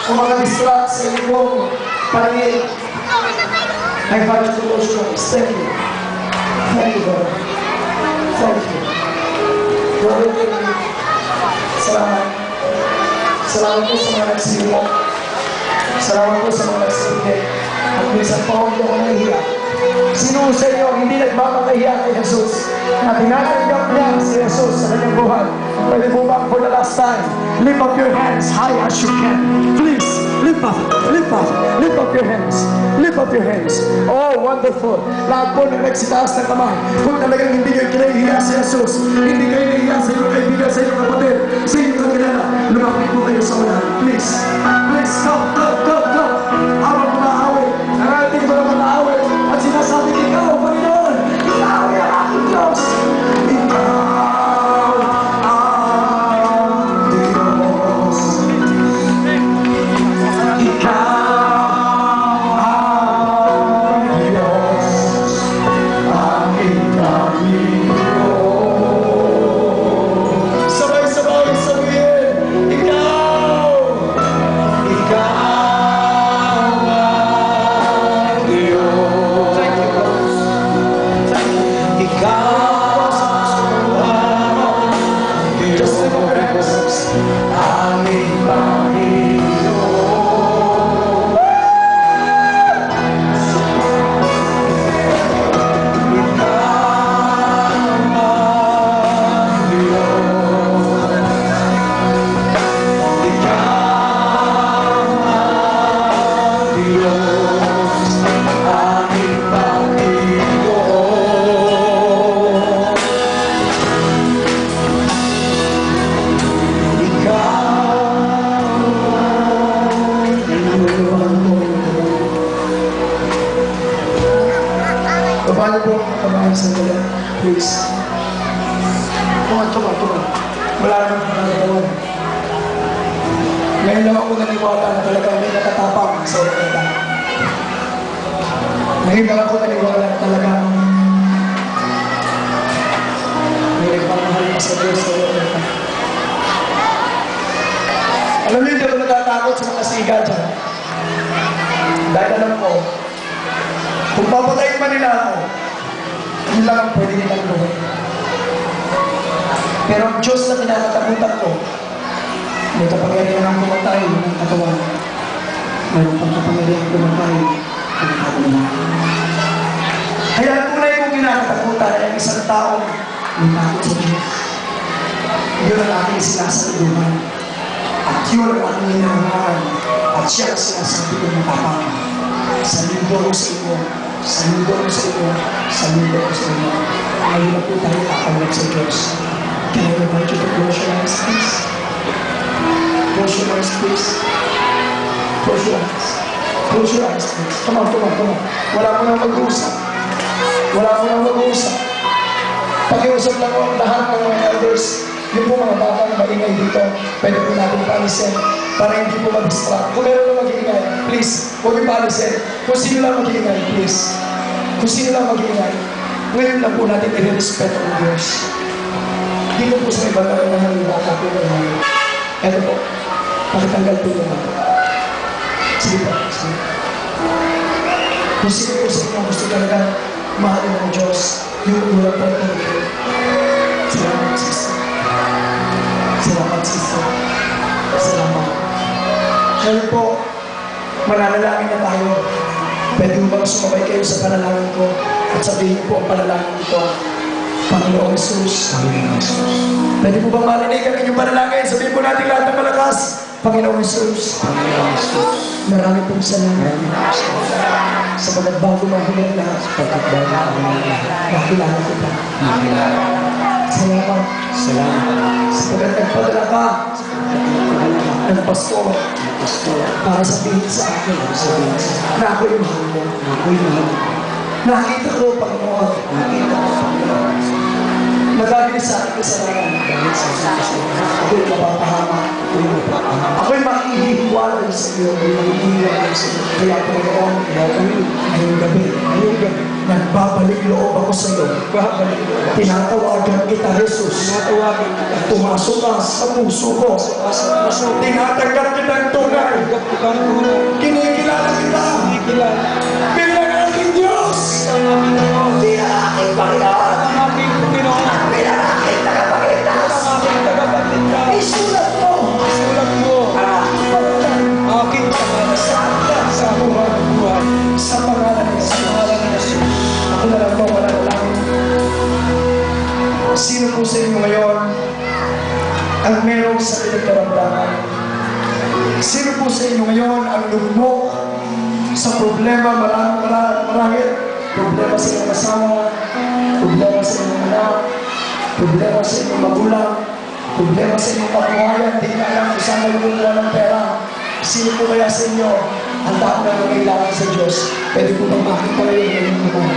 kung mga distract sa inyong paningin. I invite you to close your eyes. Thank you. Thank you, God. Thank you. Lord, thank you. Salamat. Salamat po sa mga nagsilmo. Salamat po sa mga nagsilmo. At minsan po hindi ako nahihiya. Sino sa inyo hindi nagmamakahiya kay Jesus? Na tinatanggap niya si Jesus sa kanyang buhay. Pwede po ba for the last time, lift up your hands high as you can. Please, lift up, lift up, lift up your hands. Lift up your hands. Oh, wonderful. Lahat po na nagsitaas ng kamay. Kung talagang hindi kayo kinahihiya si Jesus, hindi kayo nahihiya sa inyong kaibigan, sa inyong kapatid, sa inyong kakilala, lumapit po kayo sa ulan. Please, please, come, come, come, come. Habang mga-awit, narating mo na mga-awit, at sinasabi, ikaw, Panginoon, ikaw ay aking Diyos. Ikaw ang Diyos. Ikaw please. Tuman. Wala naman panagatawan. Ngayon lang ako naniwala na talagang may natatapang sa ulit na. Ngayon lang ako naniwala na talagang may nagpapahal pa sa Diyos sa ulit na. Alam niyo, hindi ako natatakot sa mga siga dyan. Dahil alam ko, kung papatayin man nila ako, yun lang ang pwede nilang gawin. Pero ang Diyos na pinakatakutan ko, may kapangyarihan ang pumatay ng katawan. Mayroon pang kapangyarihan ang pumatay ng katawan. Kaya ang tunay kong kinakatakutan ay ang isang taong may takot sa Diyos. Yun ang aking sinasaluduhan. At yun ang aking hinahangaan. At siya ang sinasabi ko ng tapang. Saludo ko sa inyo. Saludo ko sa inyo. Saludo ko sa inyo. Ngayon na po tayo kakawag sa Diyos. Can I invite you to close your eyes, please? Close your eyes, please. Close your eyes. Close your eyes, please. Come on. Wala mo nang mag-uusap. Pakiusap lang ang lahat ng mga elders. Yung po mga bata na maingay dito, pwede po natin paalisin para hindi po mag-distract. Kung meron na mag-iingay, please, huwag yung paalisin. Kung sino lang mag-iingay, please. Ngayon lang po natin i-respeto ng Diyos. Dito po sa may bagay na halibata po ng mga. Eto po, pakitanggal po naman. Sige po. Kung sino po sa inyo gusto talaga mahalin ng Diyos, yung ulang po ito. Salamat, sister. Salamat. Ngayon po, mananalangin na tayo. Pwede mo bang sumabay kayo sa panalangin ko at sabihin niyo po ang panalangin ito. Panginoong Jesus. Pwede mo bang marinig ang inyong panalangin? Sabihin po natin lahat ng malakas. Panginoong Jesus. Marami pong salamat. Sa pagbabago mahulog lahat. Nakilala ko pa. Salamat. Sapagkat nagpadala ka ng pastor para sabihin sa akin na ako'y mahal mo. Nakita ko, Panginoon. Nagagawin sa aking kasalanan. Ako'y mapapahama. Ako'y makikita ihiwalay sa iyo, ihiwalay sa iyo. Kaya Panginoon, ngayong gabi, nagbabalik loob ako sa iyo. Tinatawagan kita, Jesus. Pumasok ka sa puso ko. Tinatanggap kitang tunay. Kinikilala kita. Bilang aking Diyos. Bilang aking Panginoon. Bilang aking tagapagligtas. Isulat mo. Aking pangalan sa buhay. Sa pangalan ng Yesus. Ako na lang po, wala na lang. Sino po sa inyo ngayon ang merong sakit at karamdaman? Sino po sa inyo ngayon ang lumok sa problema marahil? Problema sa inyong asawa, problema sa inyong anak, problema sa inyong magulang, problema sa inyong kabuhayan, di na alam kung saan nagkukuha ng pera. Sino po kaya sa inyo ang lahat na nangailangan sa Diyos? Pwede po bang makita kayo ng inyong naman?